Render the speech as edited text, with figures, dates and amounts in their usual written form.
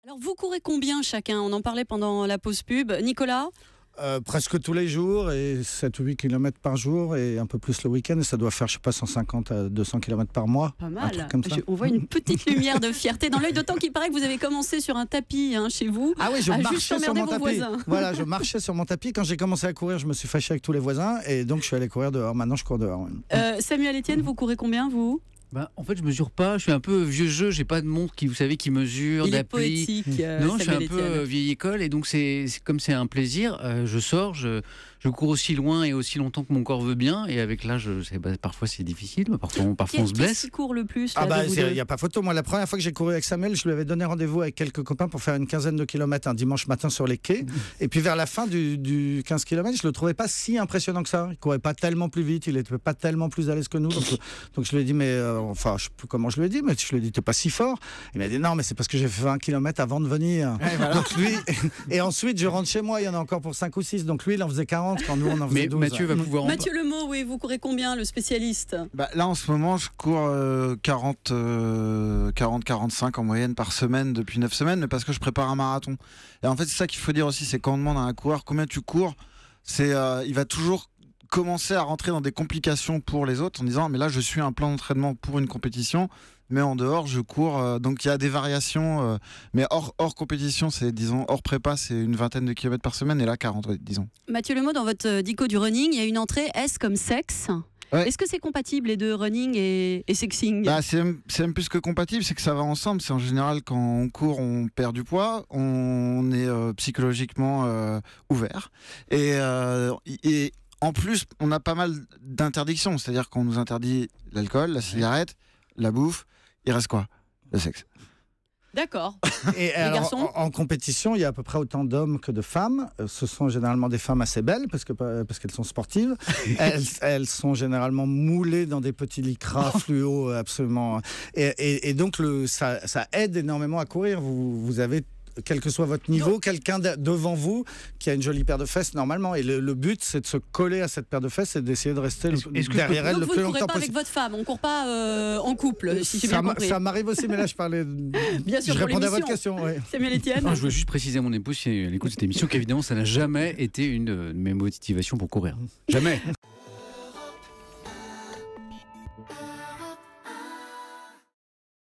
Alors, vous courez combien chacun? On en parlait pendant la pause pub. Nicolas? Presque tous les jours et 7 ou 8 km par jour et un peu plus le week-end. Et ça doit faire, je sais pas, 150 à 200 km par mois. Pas Un mal. truc comme ça. On voit une petite lumière de fierté dans l'œil, d'autant qu'il paraît que vous avez commencé sur un tapis chez vous. Ah oui, je à juste marchais sur emmerder mon vos tapis. voisins. Voilà, je marchais sur mon tapis. Quand j'ai commencé à courir, je me suis fâché avec tous les voisins et donc je suis allé courir dehors. Maintenant, je cours dehors. Samuel Etienne, vous courez combien, vous? En fait, je mesure pas. Je suis un peu vieux jeu. J'ai pas de montre qui, vous savez, qui mesure, Il est d'appli. poétique. Non, je suis un Samuel peu Etienne. vieille école et donc comme c'est un plaisir. Je sors, je cours aussi loin et aussi longtemps que mon corps veut bien. Et avec l'âge, parfois c'est difficile. Parfois on se Qui blesse. court le plus Ah là, bah, de vous il deux n'y a pas photo. Moi, la première fois que j'ai couru avec Samuel, je lui avais donné rendez-vous avec quelques copains pour faire une quinzaine de kilomètres un dimanche matin sur les quais. Et puis vers la fin du 15 km, je le trouvais pas si impressionnant que ça. Il courait pas tellement plus vite, il était pas tellement plus à l'aise que nous. Donc je lui ai dit, mais enfin, je sais plus comment je lui ai dit, mais je lui ai dit, t'es pas si fort. Il m'a dit, non, mais c'est parce que j'ai fait 20 km avant de venir. Ouais, voilà. Donc lui, et ensuite, je rentre chez moi, il y en a encore pour 5 ou 6. Donc lui, il en faisait 40 quand nous, on en faisait Mais 12. Mathieu va pouvoir. Mathieu Lemot, oui, vous courez combien, le spécialiste? Là, en ce moment, je cours 40-45 en moyenne par semaine depuis 9 semaines, mais parce que je prépare un marathon. Et en fait, c'est ça qu'il faut dire aussi, c'est quand on demande à un coureur combien tu cours, il va toujours commencer à rentrer dans des complications pour les autres en disant mais là, je suis un plan d'entraînement pour une compétition, mais en dehors, je cours. Donc, il y a des variations, mais hors compétition, disons, hors prépa, c'est une vingtaine de kilomètres par semaine, et là, 40, disons. Mathieu Lemot, dans votre dico du running, il y a une entrée S comme sexe. Ouais. Est-ce que c'est compatible, les deux, running et sexing? C'est même plus que compatible, c'est que ça va ensemble. C'est en général quand on court, on perd du poids, on est psychologiquement ouvert. Et en plus, on a pas mal d'interdictions. C'est-à-dire qu'on nous interdit l'alcool, la cigarette, la bouffe. Il reste quoi? Le sexe. D'accord. Et alors, garçons en compétition, il y a à peu près autant d'hommes que de femmes. Ce sont généralement des femmes assez belles parce qu'elles sont sportives. Elles sont généralement moulées dans des petits lycras fluo absolument. Et donc ça aide énormément à courir. Vous avez, quel que soit votre niveau, quelqu'un devant vous qui a une jolie paire de fesses normalement. Et le but, c'est de se coller à cette paire de fesses et d'essayer de rester derrière elle Donc le vous plus ne courez longtemps pas avec possible. votre femme, on ne court pas en couple, si j'ai bien compris. Ça m'arrive aussi, mais là je parlais. Bien sûr, Je pour répondais à votre l'émission. question. Oui. Samuel Etienne. Non, je voulais juste préciser à mon épouse si elle écoute cette émission qu'évidemment ça n'a jamais été une de mes motivations pour courir. Jamais.